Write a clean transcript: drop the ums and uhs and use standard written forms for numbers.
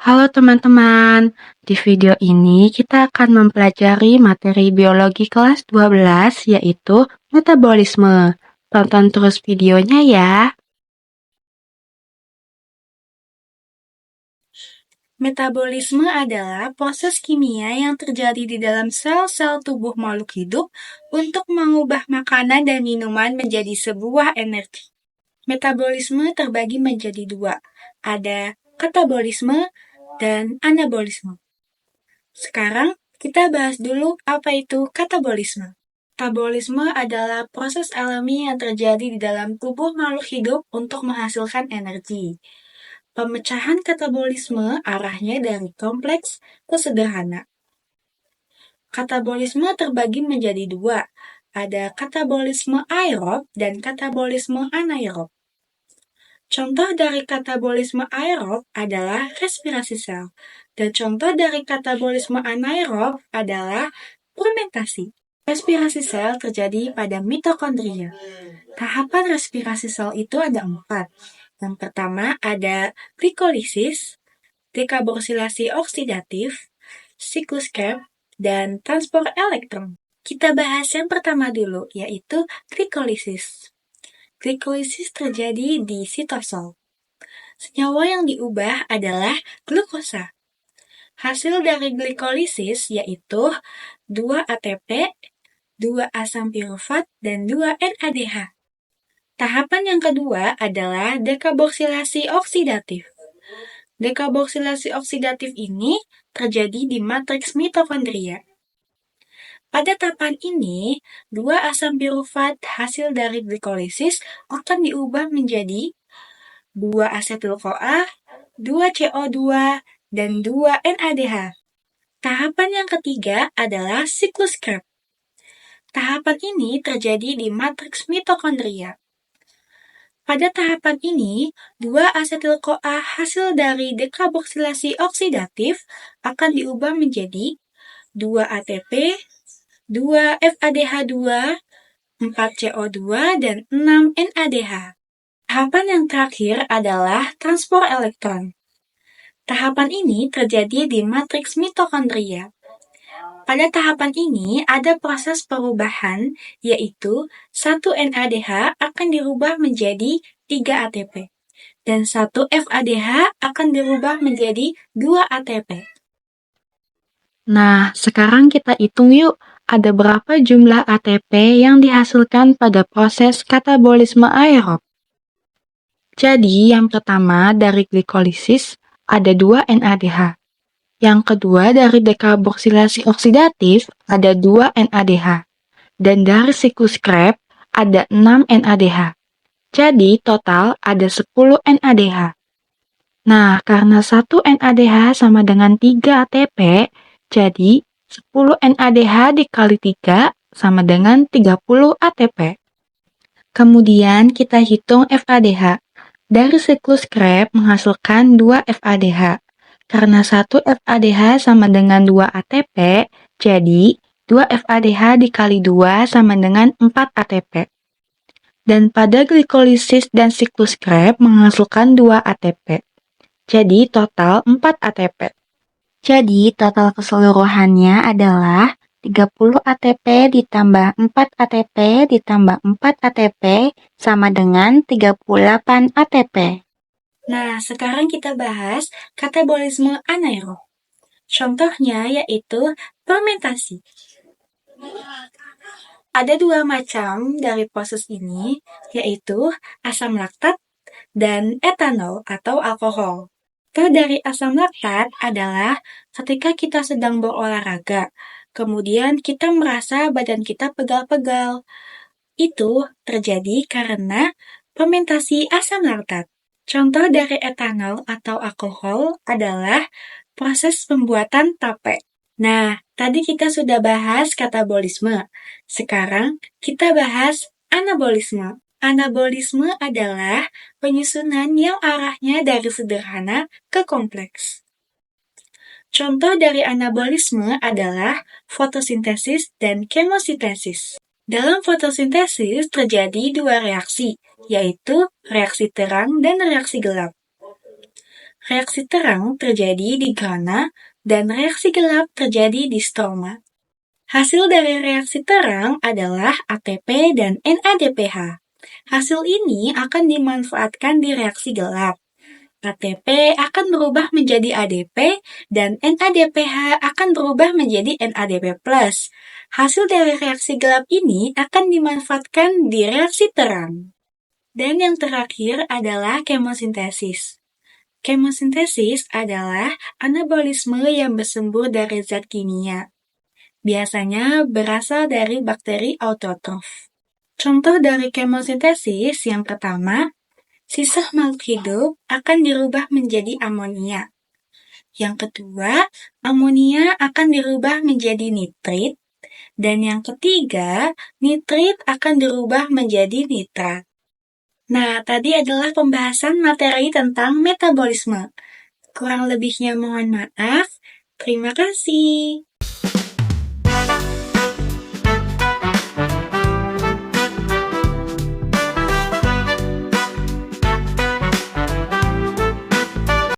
Halo teman-teman, di video ini kita akan mempelajari materi biologi kelas 12 yaitu metabolisme. Tonton terus videonya ya. Metabolisme adalah proses kimia yang terjadi di dalam sel-sel tubuh makhluk hidup untuk mengubah makanan dan minuman menjadi sebuah energi. Metabolisme terbagi menjadi dua, ada katabolisme dan anabolisme. Sekarang kita bahas dulu apa itu katabolisme. Katabolisme adalah proses alami yang terjadi di dalam tubuh makhluk hidup untuk menghasilkan energi. Pemecahan katabolisme arahnya dari kompleks ke sederhana. Katabolisme terbagi menjadi dua, ada katabolisme aerob dan katabolisme anaerob. Contoh dari katabolisme aerob adalah respirasi sel, dan contoh dari katabolisme anaerob adalah fermentasi. Respirasi sel terjadi pada mitokondria. Tahapan respirasi sel itu ada 4. Yang pertama ada glikolisis, dekarboksilasi oksidatif, siklus Krebs, dan transport elektron. Kita bahas yang pertama dulu, yaitu glikolisis. Glikolisis terjadi di sitosol. Senyawa yang diubah adalah glukosa. Hasil dari glikolisis yaitu 2 ATP, 2 asam pirufat, dan 2 NADH. Tahapan yang kedua adalah dekarboksilasi oksidatif. Dekarboksilasi oksidatif ini terjadi di matriks mitokondria. Pada tahapan ini, 2 asam pirufat hasil dari glikolisis akan diubah menjadi 2 asetil-CoA, 2 CO2, dan 2 NADH. Tahapan yang ketiga adalah siklus Krebs. Tahapan ini terjadi di matriks mitokondria. Pada tahapan ini, 2 asetil-CoA hasil dari dekarboksilasi oksidatif akan diubah menjadi 2 ATP, 2 FADH2, 4 CO2, dan 6 NADH. Tahapan yang terakhir adalah transport elektron. Tahapan ini terjadi di matriks mitokondria. Pada tahapan ini ada proses perubahan, yaitu 1 NADH akan dirubah menjadi 3 ATP, dan 1 FADH akan dirubah menjadi 2 ATP. Nah, sekarang kita hitung yuk, ada berapa jumlah ATP yang dihasilkan pada proses katabolisme aerob. Jadi, yang pertama dari glikolisis ada 2 NADH. Yang kedua dari dekarboksilasi oksidatif ada 2 NADH. Dan dari siklus Krebs ada 6 NADH. Jadi total ada 10 NADH. Nah, karena 1 NADH sama dengan 3 ATP, jadi 10 NADH dikali 3 sama dengan 30 ATP. Kemudian kita hitung FADH. Dari siklus Krebs menghasilkan 2 FADH. Karena 1 FADH sama dengan 2 ATP, jadi 2 FADH dikali 2 sama dengan 4 ATP. Dan pada glikolisis dan siklus Krebs menghasilkan 2 ATP. Jadi total 4 ATP. Jadi total keseluruhannya adalah 30 ATP ditambah 4 ATP ditambah 4 ATP sama dengan 38 ATP. Nah, sekarang kita bahas katabolisme anaerob. Contohnya yaitu fermentasi. Ada 2 macam dari proses ini, yaitu asam laktat dan etanol atau alkohol. Contoh dari asam laktat adalah ketika kita sedang berolahraga, kemudian kita merasa badan kita pegal-pegal. Itu terjadi karena fermentasi asam laktat. Contoh dari etanol atau alkohol adalah proses pembuatan tape. Nah, tadi kita sudah bahas katabolisme. Sekarang kita bahas anabolisme. Anabolisme adalah penyusunan yang arahnya dari sederhana ke kompleks. Contoh dari anabolisme adalah fotosintesis dan kemosintesis. Dalam fotosintesis terjadi 2 reaksi, yaitu reaksi terang dan reaksi gelap. Reaksi terang terjadi di grana dan reaksi gelap terjadi di stoma. Hasil dari reaksi terang adalah ATP dan NADPH. Hasil ini akan dimanfaatkan di reaksi gelap. ATP akan berubah menjadi ADP dan NADPH akan berubah menjadi NADP+. Hasil dari reaksi gelap ini akan dimanfaatkan di reaksi terang. Dan yang terakhir adalah kemosintesis. Kemosintesis adalah anabolisme yang bersumber dari zat kimia. Biasanya berasal dari bakteri autotrof. Contoh dari kemosintesis yang pertama, sisa makhluk hidup akan dirubah menjadi amonia. Yang kedua, amonia akan dirubah menjadi nitrit. Dan yang ketiga, nitrit akan dirubah menjadi nitrat. Nah, tadi adalah pembahasan materi tentang metabolisme. Kurang lebihnya mohon maaf. Terima kasih.